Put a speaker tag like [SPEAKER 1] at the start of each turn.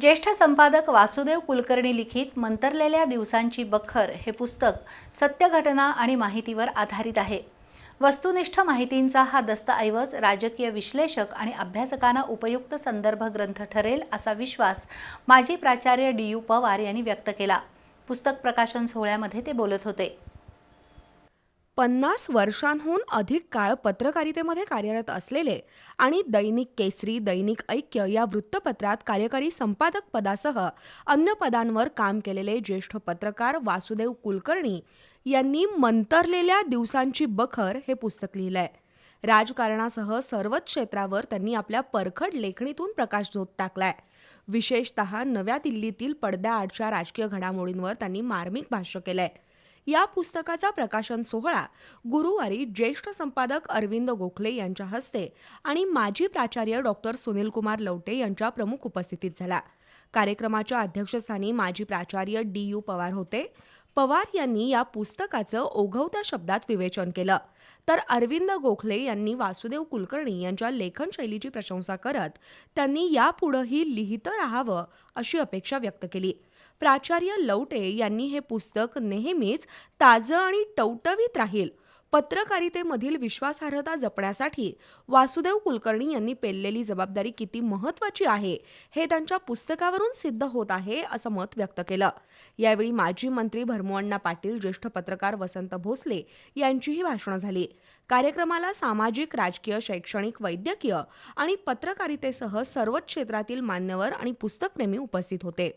[SPEAKER 1] ज्येष्ठ संपादक वासुदेव कुलकर्णी लिखित मंतरलेल्या दिवसांची बखर हे पुस्तक सत्य घटना आणि माहितीवर आधारित आहे। वस्तुनिष्ठ माहितींचा हा दस्तऐवज राजकीय विश्लेषक आणि अभ्यासकांना उपयुक्त संदर्भ ग्रंथ ठरेल असा विश्वास माजी प्राचार्य डी.यू. पवार यांनी व्यक्त केला। पुस्तक प्रकाशन सोहळ्यामध्ये ते बोलत होते।
[SPEAKER 2] 50 वर्षांहून अधिक काळ पत्रकारितेमध्ये कार्यरत असलेले आणि दैनिक केसरी, दैनिक ऐक्य या वृत्तपत्रात कार्यकारी संपादक पदासह अन्य पदांवर काम केलेले ज्येष्ठ पत्रकार वासुदेव कुलकर्णी यांनी मंतरलेल्या दिवसांची बखर हे पुस्तक लिहिलंय। राजकारणासह सर्वच क्षेत्रावर त्यांनी आपल्या परखड लेखणीतून प्रकाशझोत टाकलाय। विशेषतः नव्या दिल्लीतील पडद्याआडच्या राजकीय घडामोडींवर त्यांनी मार्मिक भाष्य केलंय। या पुस्तकाचा प्रकाशन सोहळा गुरुवारी ज्येष्ठ संपादक अरविंद गोखले यांच्या हस्ते आणि माजी प्राचार्य डॉक्टर सुनीलकुमार लवटे यांच्या प्रमुख उपस्थितीत झाला। कार्यक्रमाच्या अध्यक्षस्थानी माजी प्राचार्य डी.यू. पवार होते। पवार यांनी या पुस्तकाचं ओघवत्या शब्दात विवेचन केलं, तर अरविंद गोखले यांनी वासुदेव कुलकर्णी यांच्या लेखन शैलीची प्रशंसा करत त्यांनी यापुढेही लिहितं राहावं अशी अपेक्षा व्यक्त केली। प्राचार्य लवटे यांनी हे पुस्तक नेहमीच ताजं आणि टवटवीत राहील, पत्रकारितेमधील विश्वासार्हता जपण्यासाठी वासुदेव कुलकर्णी यांनी पेललेली जबाबदारी किती महत्त्वाची आहे हे त्यांच्या पुस्तकावरून सिद्ध होत आहे असं मत व्यक्त केलं। यावेळी माजी मंत्री भरमूअण्णा पाटील, ज्येष्ठ पत्रकार वसंत भोसले यांचीही भाषणं झाली। कार्यक्रमाला सामाजिक, राजकीय, शैक्षणिक, वैद्यकीय आणि पत्रकारितेसह सर्वच क्षेत्रातील मान्यवर आणि पुस्तकप्रेमी उपस्थित होते।